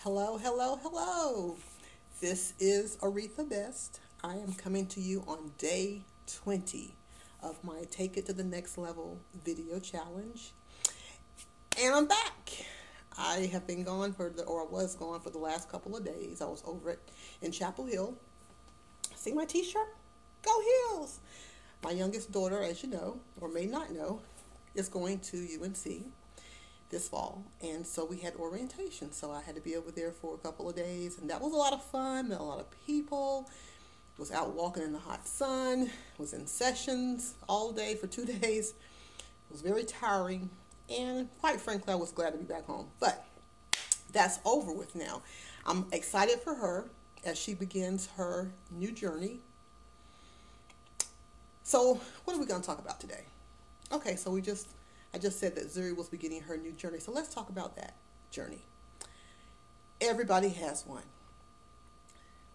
Hello, hello, hello. This is Aretha Best. I am coming to you on day 20 of my Take It to the Next Level video challenge. And I'm back. I have been gone or I was gone for the last couple of days. I was over in Chapel Hill. See my t-shirt? Go Heels! My youngest daughter, as you know, or may not know, is going to UNC this fall, and so we had orientation, so I had to be over there for a couple of days, and that was a lot of fun. Met a lot of people, was out walking in the hot sun, was in sessions all day for 2 days. It was very tiring, and quite frankly I was glad to be back home, but that's over with now. I'm excited for her as she begins her new journey. So what are we going to talk about today? Okay, so I just said that Zuri was beginning her new journey. So let's talk about that journey. Everybody has one.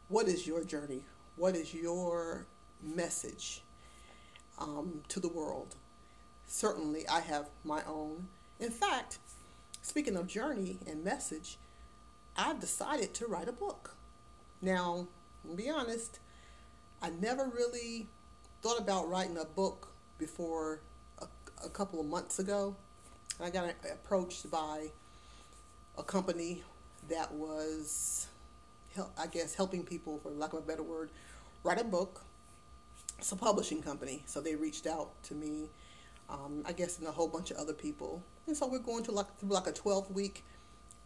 What is your journey? What is your message to the world? Certainly, I have my own. In fact, speaking of journey and message, I've decided to write a book. Now, to be honest, I never really thought about writing a book before a couple of months ago. I got approached by a company that was, I guess, helping people, for lack of a better word, write a book. It's a publishing company, so they reached out to me, I guess, and a whole bunch of other people. And so we're going to through a 12-week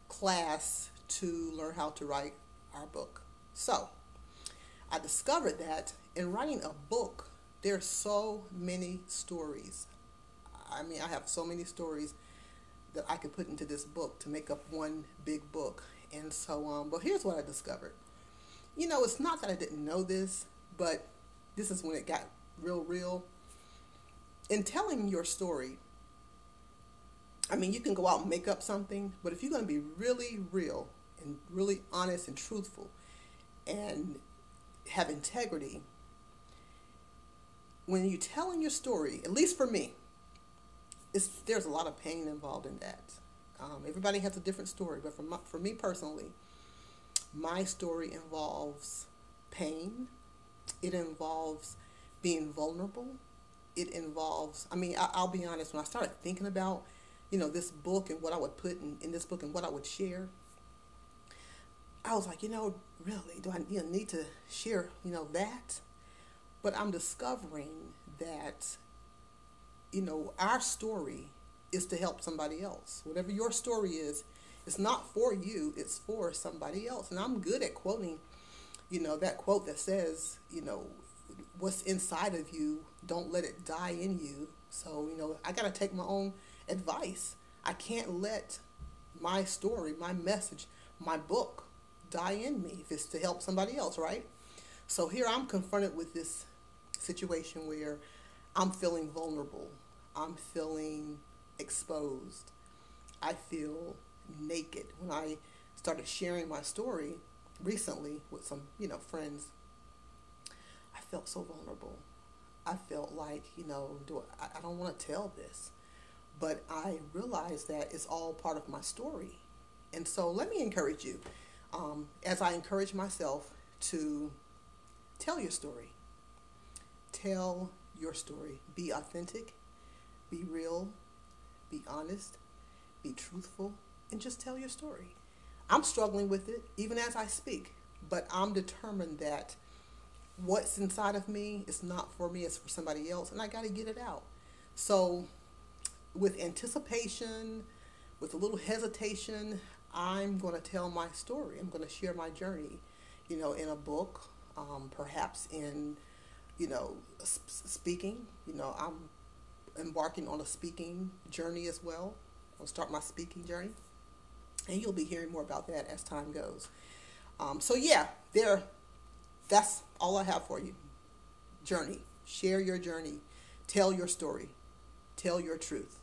class to learn how to write our book. So I discovered that in writing a book, there's so many stories. I mean, I have so many stories that I could put into this book to make up one big book. And so, but here's what I discovered. You know, it's not that I didn't know this, but this is when it got real. In telling your story, I mean, you can go out and make up something, but if you're going to be really real and really honest and truthful and have integrity, when you're telling your story, at least for me, there's a lot of pain involved in that. Everybody has a different story, but for me personally, my story involves pain. It involves being vulnerable. It involves, I mean, I'll be honest, when I started thinking about, you know, this book and what I would put in this book and what I would share, I was like, you know, really, do I need to share, you know, that? But I'm discovering that, you know, our story is to help somebody else. Whatever your story is, it's not for you, it's for somebody else. And I'm good at quoting, you know, that quote that says, you know, what's inside of you, don't let it die in you. So, you know, I got to take my own advice. I can't let my story, my message, my book die in me if it's to help somebody else, right? So here I'm confronted with this situation where I'm feeling vulnerable. I'm feeling exposed. I feel naked. When I started sharing my story recently with some, you know, friends, I felt so vulnerable. I felt like, you know, I don't want to tell this, but I realized that it's all part of my story. And so let me encourage you, as I encourage myself, to tell your story. Tell your story. Be authentic, be real, be honest, be truthful, and just tell your story. I'm struggling with it even as I speak, but I'm determined that what's inside of me is not for me, it's for somebody else, and I got to get it out. So with anticipation, with a little hesitation, I'm going to tell my story. I'm going to share my journey, you know, in a book, perhaps in, you know, speaking. You know, I'm embarking on a speaking journey as well. I'll start my speaking journey, and you'll be hearing more about that as time goes. So yeah, that's all I have for you. Journey. Share your journey. Tell your story. Tell your truth.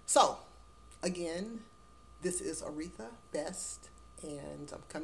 So, again, this is Aretha Best, and I'm coming